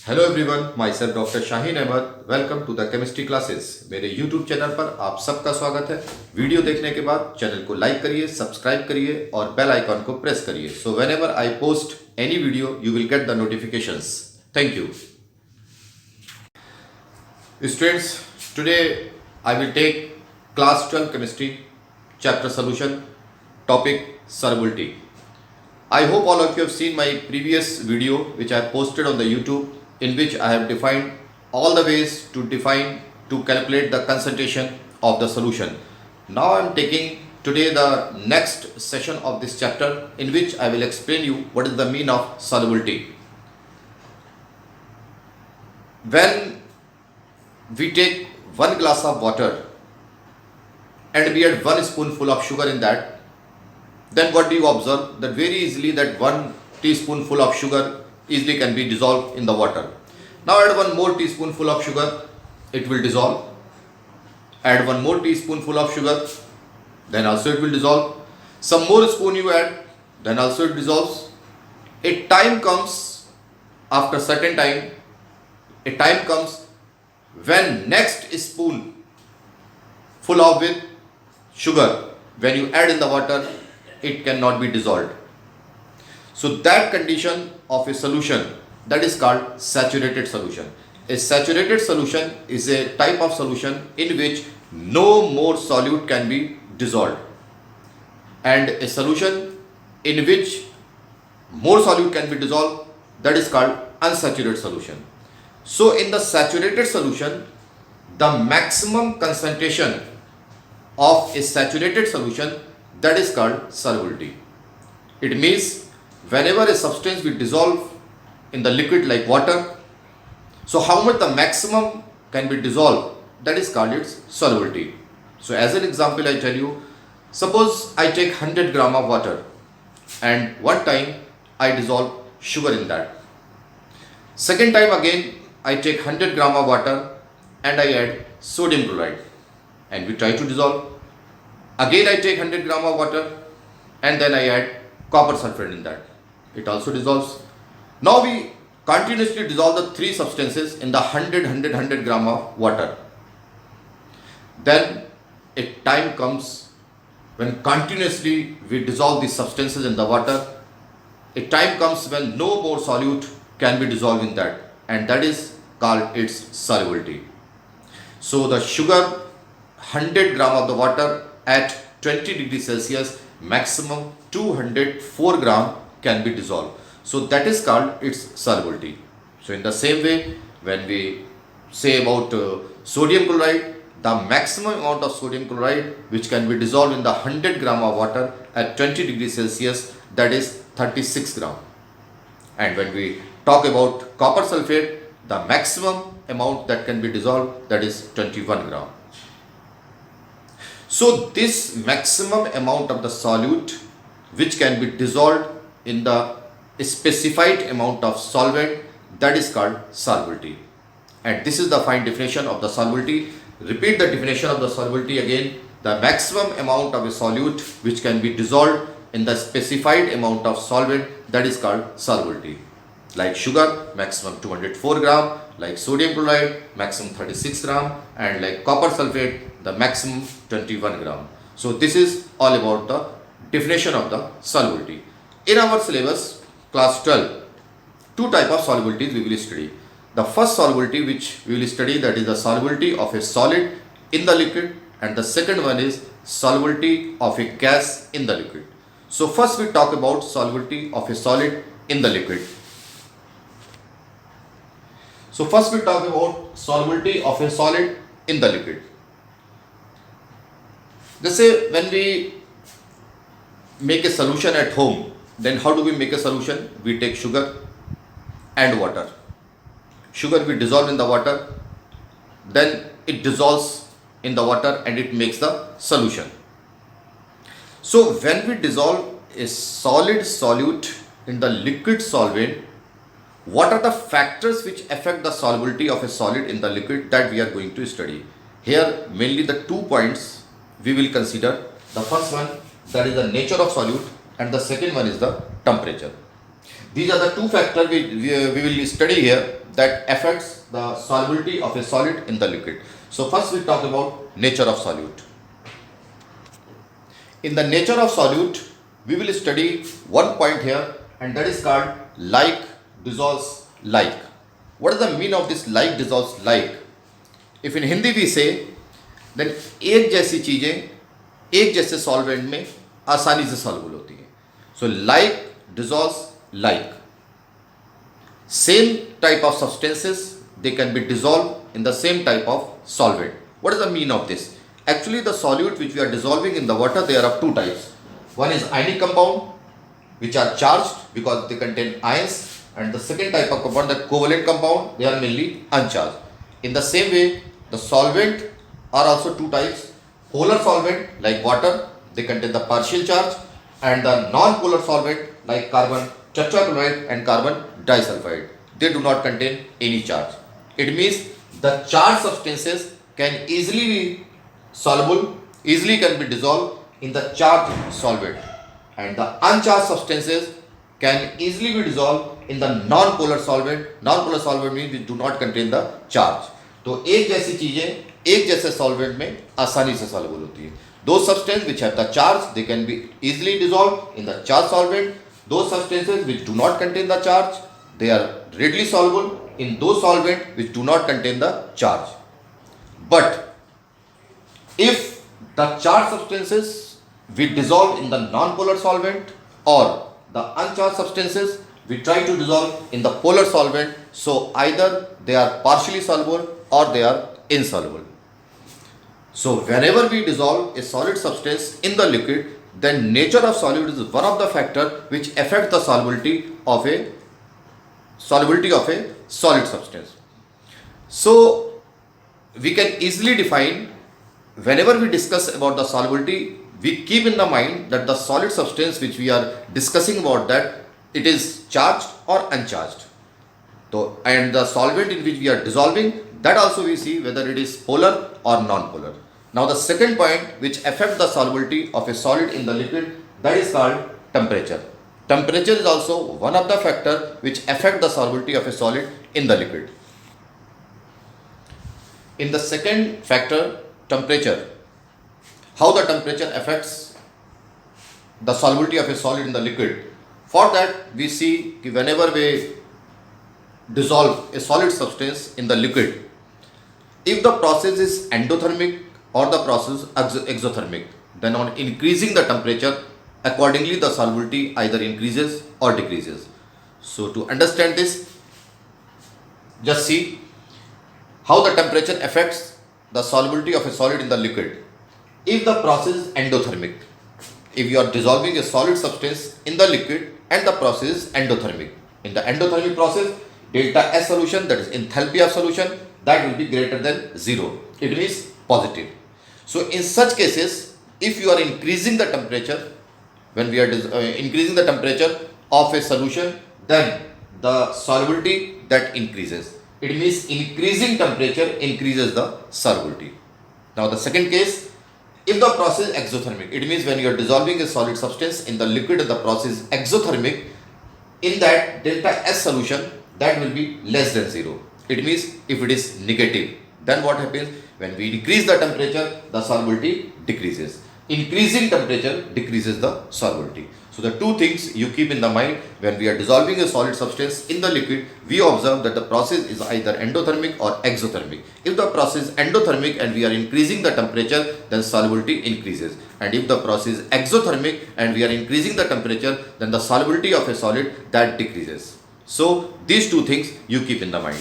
Hello everyone, myself doctor Shaheen Ahmad. Welcome to the chemistry classes. मेरे YouTube channel पर आप सबका स्वागत है। वीडियो देखने के बाद चैनल को लाइक करिए, सब्सक्राइब करिए और बेल आइकॉन को प्रेस करिए। So whenever I post any video you will get the notifications. Thank you students. Today I will take class 12 chemistry chapter solution, topic solubility. I hope all of you have seen my previous video which I have posted on the YouTube, in which I have defined all the ways to calculate the concentration of the solution. Now I am taking today the next session of this chapter, in which I will explain you what is the mean of solubility. When we take one glass of water and we add one spoonful of sugar in that, then what do you observe? That very easily that 1 teaspoonful of sugar easily can be dissolved in the water. Now add one more teaspoonful of sugar, it will dissolve. Add one more teaspoonful of sugar, then also it will dissolve. Some more spoon you add, then also it dissolves. A time comes, after certain time, a time comes when next spoon full of with sugar, when you add in the water, it cannot be dissolved. So that condition of a solution, that is called saturated solution. A saturated solution is a type of solution in which no more solute can be dissolved, and a solution in which more solute can be dissolved, that is called unsaturated solution. So in the saturated solution, the maximum concentration of a saturated solution, that is called solubility. It means whenever a substance will dissolve in the liquid like water, so how much the maximum can be dissolved, that is called its solubility. So as an example I tell you, suppose I take 100 gram of water and one time I dissolve sugar in that. Second time again I take 100 gram of water and I add sodium chloride and we try to dissolve. Again I take 100 gram of water and then I add copper sulfate in that. It also dissolves. Now we continuously dissolve the three substances in the 100 gram of water. Then a time comes when continuously we dissolve these substances in the water. A time comes when no more solute can be dissolved in that, and that is called its solubility. So the sugar 100 gram of the water at 20 degrees Celsius, maximum 204 gram can be dissolved. So that is called its solubility. So in the same way, when we say about sodium chloride, the maximum amount of sodium chloride which can be dissolved in the 100 gram of water at 20 degrees Celsius, that is 36 gram. And when we talk about copper sulfate, the maximum amount that can be dissolved, that is 21 gram. So this maximum amount of the solute which can be dissolved in the specified amount of solvent, that is called solubility. And this is the fine definition of the solubility. Repeat the definition of the solubility again. The maximum amount of a solute which can be dissolved in the specified amount of solvent, that is called solubility. Like sugar, maximum 204 gram, like sodium chloride, maximum 36 gram, and like copper sulfate, the maximum 21 gram. So this is all about the definition of the solubility. In our syllabus, class 12, two type of solubilities we will study. The first solubility which we will study, that is the solubility of a solid in the liquid, and the second one is solubility of a gas in the liquid. So first we talk about solubility of a solid in the liquid. So first we talk about solubility of a solid in the liquid. Let's say when we make a solution at home, then how do we make a solution? We take sugar and water. Sugar we dissolve in the water, then it dissolves in the water and it makes the solution. So when we dissolve a solid solute in the liquid solvent, what are the factors which affect the solubility of a solid in the liquid, that we are going to study. Here mainly the 2 points we will consider. The first one, that is the nature of solute, and the second one is the temperature. These are the two factors we will study here. that affects the solubility of a solid in the liquid. So first we talk about nature of solute. In the nature of solute, we will study one point here, and that is called like dissolves like. What is the meaning of this like dissolves like? If in Hindi we say, then एक जैसी चीजें एक जैसे solvent में आसानी से soluble होती हैं. So like dissolves like. Same type of substances, they can be dissolved in the same type of solvent. What is the meaning of this? Actually, the solute which we are dissolving in the water, they are of two types. One is ionic compound, which are charged because they contain ions, and the second type of compound, the covalent compound, they are mainly uncharged. In the same way, the solvent are also two types. Polar solvent like water, they contain the partial charge, and the non-polar solvent like carbon tetrachloride and carbon disulfide, they do not contain any charge. It means the charged substances can easily be soluble, easily can be dissolved in the charged solvent, and the uncharged substances can easily be dissolved in the non-polar solvent. Non-polar solvent means which do not contain the charge. तो एक जैसी चीजें एक जैसे solvent में आसानी से soluble होती है. Those substances which have the charge, they can be easily dissolved in the charged solvent. Those substances which do not contain the charge, they are readily soluble in those solvents which do not contain the charge. But if the charged substances we dissolve in the non-polar solvent, or the uncharged substances we try to dissolve in the polar solvent, so either they are partially soluble or they are insoluble. So whenever we dissolve a solid substance in the liquid, then nature of solute is one of the factors which affect the solubility of a solid substance. So we can easily define, whenever we discuss about the solubility, we keep in the mind that the solid substance which we are discussing about, that it is charged or uncharged. So, and the solvent in which we are dissolving, that also we see whether it is polar or non-polar. Now the second point which affects the solubility of a solid in the liquid, that is called temperature. Temperature is also one of the factors which affect the solubility of a solid in the liquid. In the second factor, temperature, how the temperature affects the solubility of a solid in the liquid. For that we see whenever we dissolve a solid substance in the liquid, if the process is endothermic or the process exothermic, then on increasing the temperature, accordingly the solubility either increases or decreases. So to understand this, just see how the temperature affects the solubility of a solid in the liquid. If the process is endothermic, if you are dissolving a solid substance in the liquid and the process is endothermic, in the endothermic process, delta S solution, that is enthalpy of solution, that will be greater than 0. It means positive. So in such cases, if you are increasing the temperature, when we are increasing the temperature of a solution, then the solubility that increases. It means increasing temperature increases the solubility. Now the second case, if the process is exothermic, it means when you are dissolving a solid substance in the liquid and the process is exothermic, in that delta S solution, that will be less than 0. It means if it is negative, then what happens? When we decrease the temperature, the solubility decreases. Increasing temperature decreases the solubility. So the two things you keep in the mind when we are dissolving a solid substance in the liquid, we observe that the process is either endothermic or exothermic. If the process is endothermic and we are increasing the temperature, then solubility increases. And if the process is exothermic and we are increasing the temperature, then the solubility of a solid that decreases. So these two things you keep in the mind.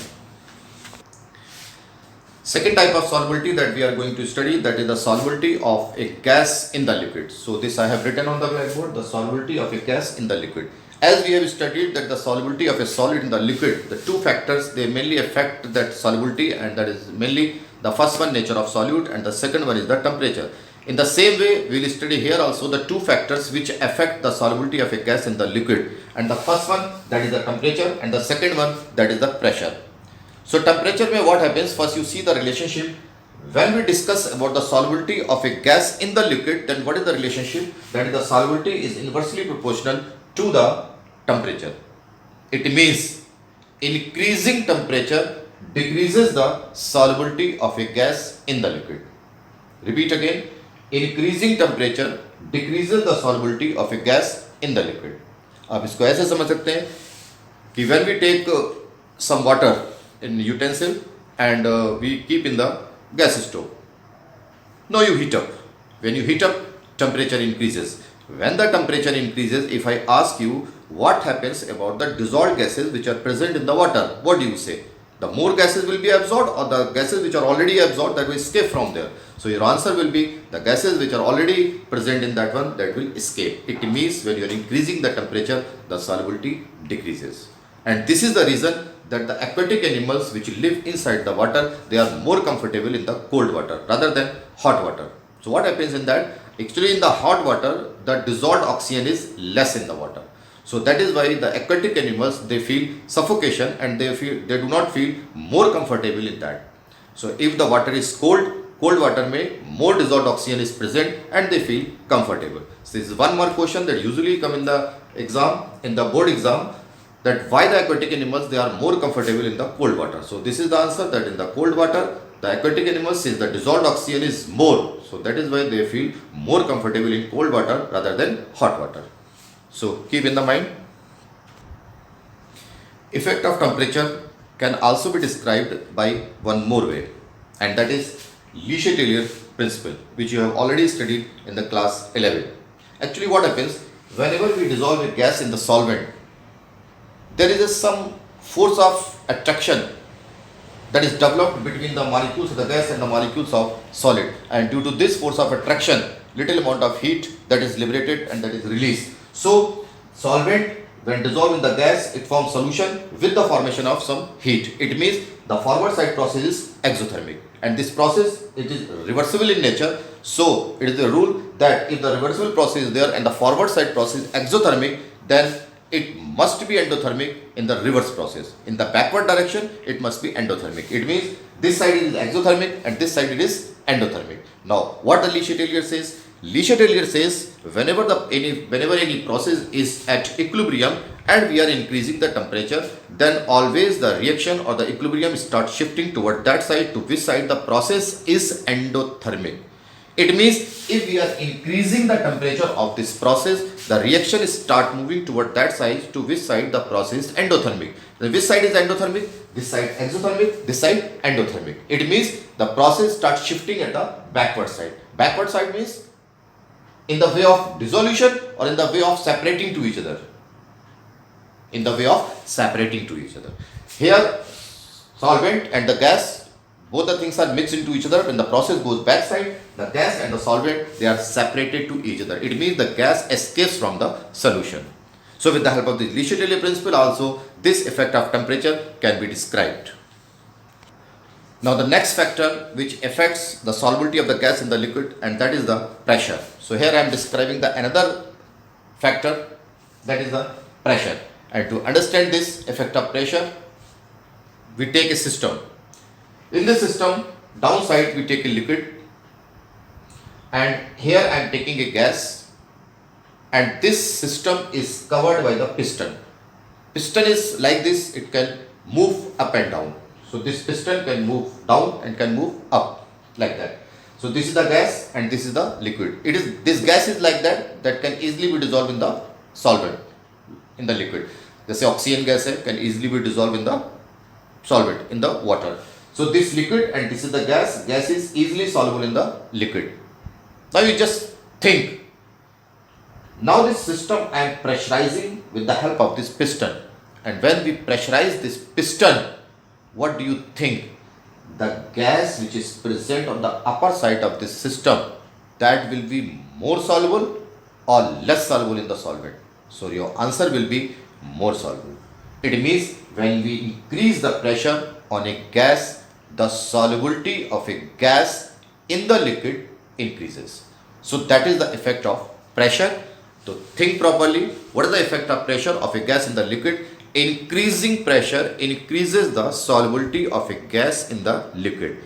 Second type of solubility that we are going to study, that is the solubility of a gas in the liquid. So this I have written on the blackboard, the solubility of a gas in the liquid. As we have studied that the solubility of a solid in the liquid, the two factors they mainly affect that solubility, and that is mainly the first one, nature of solute, and the second one is the temperature. In the same way, we will study here also the two factors which affect the solubility of a gas in the liquid, and the first one, that is the temperature, and the second one, that is the pressure. So temperature mein what happens? First you see the relationship. When we discuss about the solubility of a gas in the liquid, then what is the relationship? That is the solubility is inversely proportional to the temperature. It means increasing temperature decreases the solubility of a gas in the liquid. Repeat again, increasing temperature decreases the solubility of a gas in the liquid. आप इसको ऐसे समझ सकते हैं कि when we take some water in utensil and we keep in the gas stove. Now you heat up. When you heat up, temperature increases. When the temperature increases, if I ask you what happens about the dissolved gases which are present in the water, what do you say? The more gases will be absorbed, or the gases which are already absorbed that will escape from there? So your answer will be the gases which are already present in that one that will escape. It means when you are increasing the temperature, the solubility decreases. And this is the reason that the aquatic animals which live inside the water, they are more comfortable in the cold water rather than hot water. So what happens in that? Actually in the hot water, the dissolved oxygen is less in the water. So that is why the aquatic animals, they feel suffocation and they do not feel more comfortable in that. So if the water is cold water may more dissolved oxygen is present and they feel comfortable. So this is one more question that usually come in the exam, in the board exam, that why the aquatic animals, they are more comfortable in the cold water. So this is the answer, that in the cold water, the aquatic animals, since the dissolved oxygen is more, so that is why they feel more comfortable in cold water rather than hot water. So keep in the mind. Effect of temperature can also be described by one more way, and that is Le Chatelier principle, which you have already studied in the class 11. Actually what happens, whenever we dissolve a gas in the solvent, there is some force of attraction that is developed between the molecules of the gas and the molecules of solid, and due to this force of attraction, little amount of heat that is liberated and that is released. So solvent, when dissolved in the gas, it forms solution with the formation of some heat. It means the forward side process is exothermic, and this process, it is reversible in nature. So it is a rule that if the reversible process is there and the forward side process is exothermic, then it must be endothermic in the reverse process. In the backward direction, it must be endothermic. It means this side is exothermic and this side it is endothermic. Now, what the Le Chatelier says? Le Chatelier says whenever any process is at equilibrium and we are increasing the temperature, then always the reaction or the equilibrium starts shifting toward that side to which side the process is endothermic. It means if we are increasing the temperature of this process, the reaction start moving toward that side to which side the process is endothermic. Then which side is endothermic? This side exothermic, this side endothermic. It means the process starts shifting at the backward side. Backward side means in the way of dissolution or in the way of separating to each other. In the way of separating to each other. Here, solvent and the gas, both the things are mixed into each other. When the process goes backside, the gas and the solvent, they are separated to each other. It means the gas escapes from the solution. So with the help of the Le Chatelier principle also, this effect of temperature can be described. Now the next factor which affects the solubility of the gas in the liquid, and that is the pressure. So here I am describing the another factor, that is the pressure. And to understand this effect of pressure, we take a system. In this system, downside we take a liquid, and here I am taking a gas, and this system is covered by the piston. Piston is like this, it can move up and down. So this piston can move down and can move up like that. So this is the gas and this is the liquid. This gas is like that can easily be dissolved in the solvent, in the liquid. जैसे oxygen gas can easily be dissolved in the solvent, in the water. So this liquid and this is the gas. Gas is easily soluble in the liquid. Now you just think. Now this system I am pressurizing with the help of this piston. And when we pressurize this piston, what do you think? The gas which is present on the upper side of this system, that will be more soluble or less soluble in the solvent? So your answer will be more soluble. It means when we increase the pressure on a gas, the solubility of a gas in the liquid increases. So that is the effect of pressure. To think properly, what is the effect of pressure of a gas in the liquid? Increasing pressure increases the solubility of a gas in the liquid.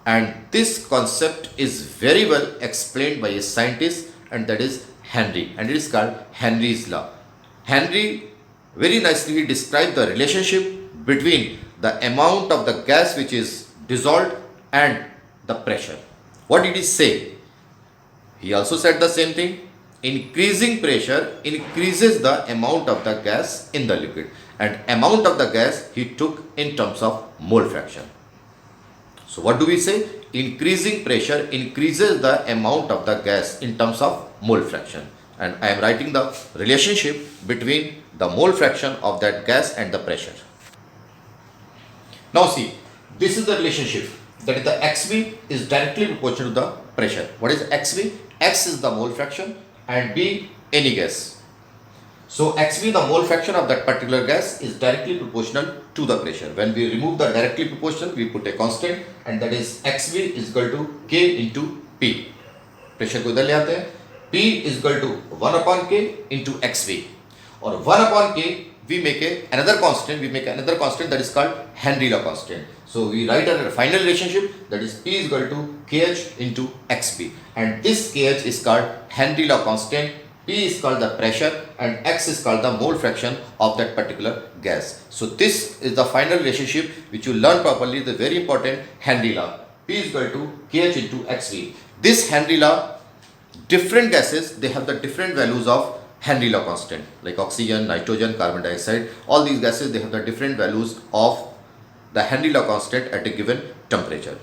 And this concept is very well explained by a scientist, and that is Henry, and it is called Henry's law. Henry very nicely described the relationship between the amount of the gas which is dissolved and the pressure. What did he say? He also said the same thing. Increasing pressure increases the amount of the gas in the liquid, and amount of the gas he took in terms of mole fraction. So what do we say? Increasing pressure increases the amount of the gas in terms of mole fraction, and I am writing the relationship between the mole fraction of that gas and the pressure. Now see, this is the relationship, that is the XV is directly proportional to the pressure. What is XV? X is the mole fraction and B any gas. So XV, the mole fraction of that particular gas, is directly proportional to the pressure. When we remove the directly proportional, we put a constant, and that is XV is equal to K into P. Pressure को इधर ले आते हैं. P is equal to 1 upon K into XV. Or 1 upon K, we make another constant. We make another constant that is called Henry law constant. So we write a final relationship, that is P is equal to KH into XP, and this KH is called Henry law constant, P is called the pressure, and X is called the mole fraction of that particular gas. So this is the final relationship which you learn properly, the very important Henry law. P is equal to KH into XV. This Henry law, different gases, they have the different values of Henry law constant, like oxygen, nitrogen, carbon dioxide. All these gases, they have the different values of the Henry law constant at a given temperature.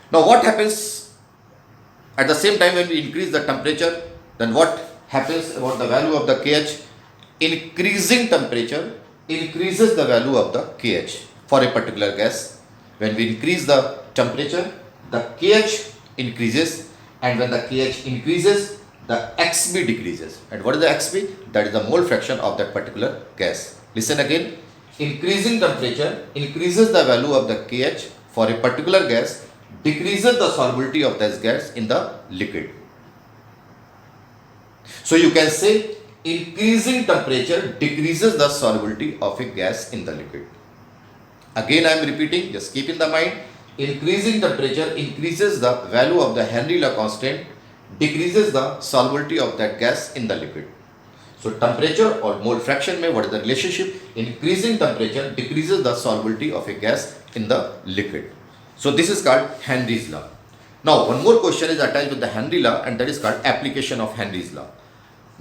Now what happens at the same time when we increase the temperature? Then what happens about the value of the KH? Increasing temperature increases the value of the KH for a particular gas. When we increase the temperature, the KH increases, and when the KH increases, the XB decreases. And what is the XB? That is the mole fraction of that particular gas. Listen again. Increasing temperature increases the value of the KH for a particular gas, decreases the solubility of this gas in the liquid. So you can say increasing temperature decreases the solubility of a gas in the liquid. Again I am repeating, just keep in the mind, increasing temperature increases the value of the Henry law constant, decreases the solubility of that gas in the liquid. So temperature or mole fraction mein what is the relationship? Increasing temperature decreases the solubility of a gas in the liquid. So this is called Henry's law. Now one more question is attached with the Henry law, and that is called application of Henry's law.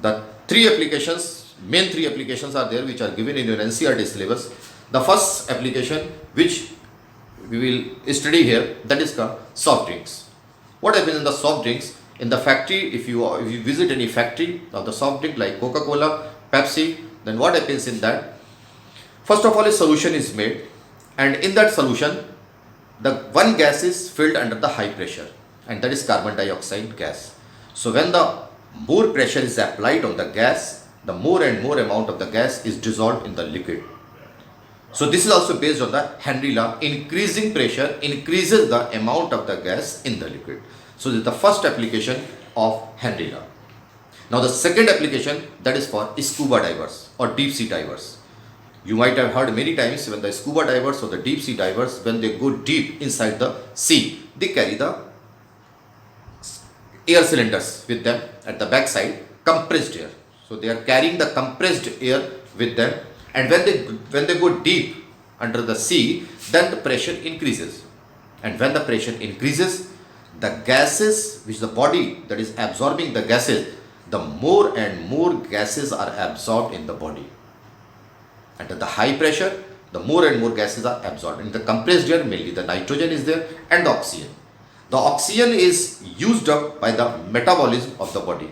The main three applications are there which are given in your NCERT syllabus. The first application which we will study here, that is called soft drinks. What happens in the soft drinks? In the factory, if you visit any factory of the soft drink like Coca-Cola, Pepsi, then what happens in that? First of all, a solution is made, and in that solution, the one gas is filled under the high pressure, and that is carbon dioxide gas. So when the more pressure is applied on the gas, the more and more amount of the gas is dissolved in the liquid. So this is also based on the Henry law. Increasing pressure increases the amount of the gas in the liquid. So this is the first application of Henry law. Now the second application, that is for scuba divers or deep sea divers. You might have heard many times when the scuba divers or the deep sea divers, when they go deep inside the sea, they carry the air cylinders with them at the back side, compressed air. So they are carrying the compressed air with them, and when they go deep under the sea, then the pressure increases, and when the pressure increases, the gases which the body that is absorbing the gases, the more and more gases are absorbed in the body. And at the high pressure, the more and more gases are absorbed. In the compressed air, mainly the nitrogen is there and the oxygen. The oxygen is used up by the metabolism of the body.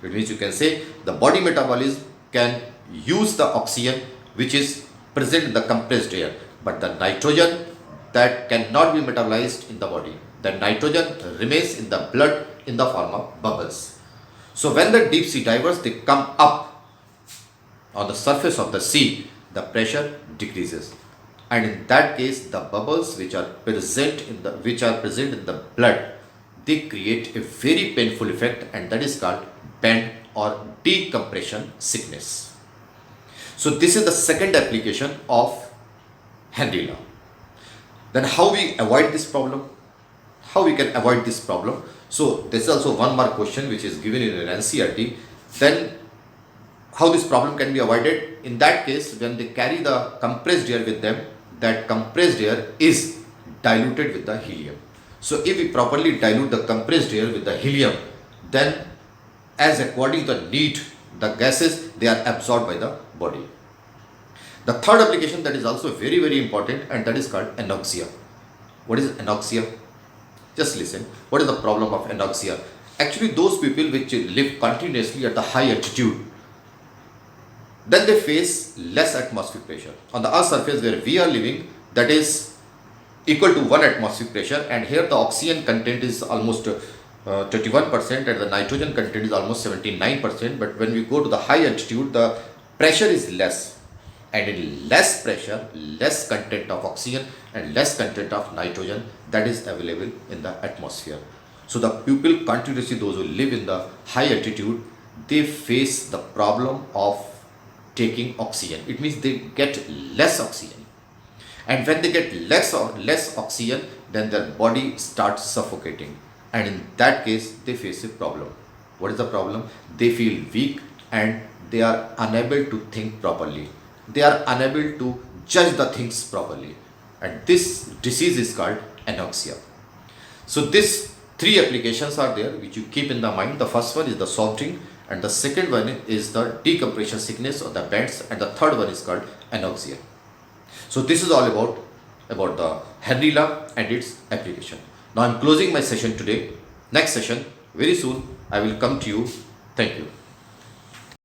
It means you can say the body metabolism can use the oxygen which is present in the compressed air, but the nitrogen that cannot be metabolized in the body. The nitrogen remains in the blood in the form of bubbles. So when the deep sea divers, they come up on the surface of the sea, the pressure decreases, and in that case the bubbles which are present in the blood, they create a very painful effect, and that is called bend or decompression sickness. So this is the second application of Henry law. Then how we avoid this problem? How we can avoid this problem? So this is also one more question which is given in an NCERT. Then how this problem can be avoided? In that case, when they carry the compressed air with them, that compressed air is diluted with the helium. So if we properly dilute the compressed air with the helium, then as according to the need, the gases, they are absorbed by the body. The third application that is also very, very important, and that is called anoxia. What is anoxia? Just listen. What is the problem of anoxia? Actually, those people which live continuously at the high altitude, then they face less atmospheric pressure. On the Earth's surface where we are living, that is equal to 1 atmospheric pressure, and here the oxygen content is almost 21% and the nitrogen content is almost 79%. But when we go to the high altitude, the pressure is less, and in less pressure, less content of oxygen and less content of nitrogen that is available in the atmosphere. So the people continuously, those who live in the high altitude, they face the problem of taking oxygen. It means they get less oxygen, and when they get less oxygen, then their body starts suffocating, and in that case they face a problem. What is the problem? They feel weak and they are unable to think properly. They are unable to judge the things properly, and this disease is called anoxia. So these three applications are there which you keep in the mind. The first one is the salting, and the second one is the decompression sickness or the bends, and the third one is called anoxia. So this is all about the Henry law and its application. Now I am closing my session today. Next session very soon I will come to you. Thank you.